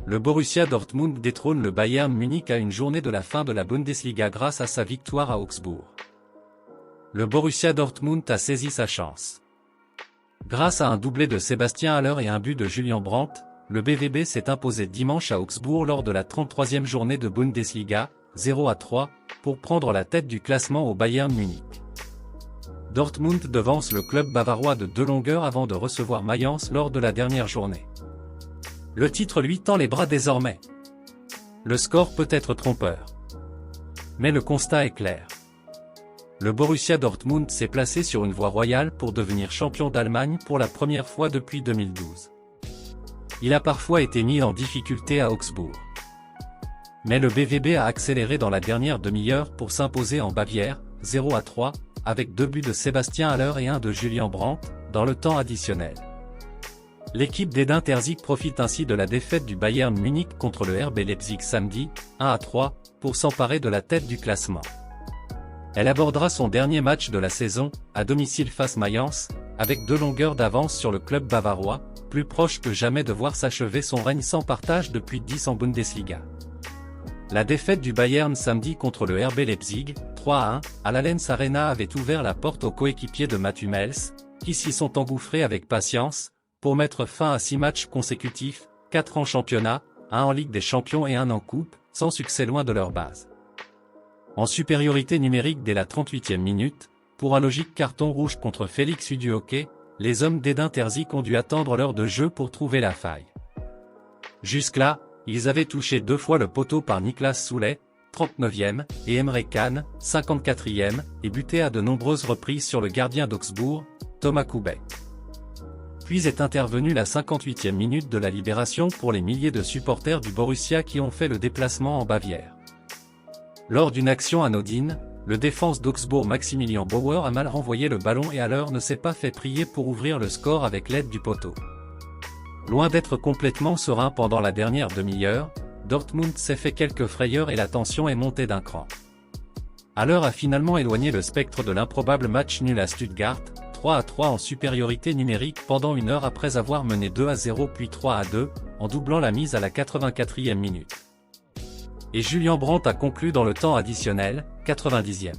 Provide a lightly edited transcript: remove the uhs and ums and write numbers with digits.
Le Borussia Dortmund détrône le Bayern Munich à une journée de la fin de la Bundesliga grâce à sa victoire à Augsbourg. Le Borussia Dortmund a saisi sa chance. Grâce à un doublé de Sébastien Haller et un but de Julian Brandt, le BVB s'est imposé dimanche à Augsbourg lors de la 33e journée de Bundesliga, 0-3, pour prendre la tête du classement au Bayern Munich. Dortmund devance le club bavarois de 2 longueurs avant de recevoir Mayence lors de la dernière journée. Le titre lui tend les bras désormais. Le score peut être trompeur. Mais le constat est clair. Le Borussia Dortmund s'est placé sur une voie royale pour devenir champion d'Allemagne pour la première fois depuis 2012. Il a parfois été mis en difficulté à Augsbourg. Mais le BVB a accéléré dans la dernière demi-heure pour s'imposer en Bavière, 0-3, avec 2 buts de Sébastien Haller et 1 de Julian Brandt, dans le temps additionnel. L'équipe d'Edin Terzic profite ainsi de la défaite du Bayern Munich contre le RB Leipzig samedi, 1-3, pour s'emparer de la tête du classement. Elle abordera son dernier match de la saison, à domicile face Mayence, avec 2 longueurs d'avance sur le club bavarois, plus proche que jamais de voir s'achever son règne sans partage depuis 10 en Bundesliga. La défaite du Bayern samedi contre le RB Leipzig, 3-1, à l'Allianz Arena avait ouvert la porte aux coéquipiers de Mats Hummels, qui s'y sont engouffrés avec patience, pour mettre fin à 6 matchs consécutifs, 4 en championnat, 1 en Ligue des Champions et 1 en Coupe, sans succès loin de leur base. En supériorité numérique dès la 38e minute, pour un logique carton rouge contre Félix Uduoké, les hommes d'Edin Terzic ont dû attendre l'heure de jeu pour trouver la faille. Jusque-là, ils avaient touché 2 fois le poteau par Niklas Soulé, 39e, et Emre Can, 54e, et buté à de nombreuses reprises sur le gardien d'Augsbourg, Thomas Kubek. Puis est intervenue la 58e minute de la libération pour les milliers de supporters du Borussia qui ont fait le déplacement en Bavière. Lors d'une action anodine, le défense d'Augsbourg Maximilian Bauer a mal renvoyé le ballon et Haller ne s'est pas fait prier pour ouvrir le score avec l'aide du poteau. Loin d'être complètement serein pendant la dernière demi-heure, Dortmund s'est fait quelques frayeurs et la tension est montée d'un cran. Haller a finalement éloigné le spectre de l'improbable match nul à Stuttgart, 3-3 en supériorité numérique pendant 1 heure après avoir mené 2-0 puis 3-2, en doublant la mise à la 84e minute. Et Julian Brandt a conclu dans le temps additionnel, 90e.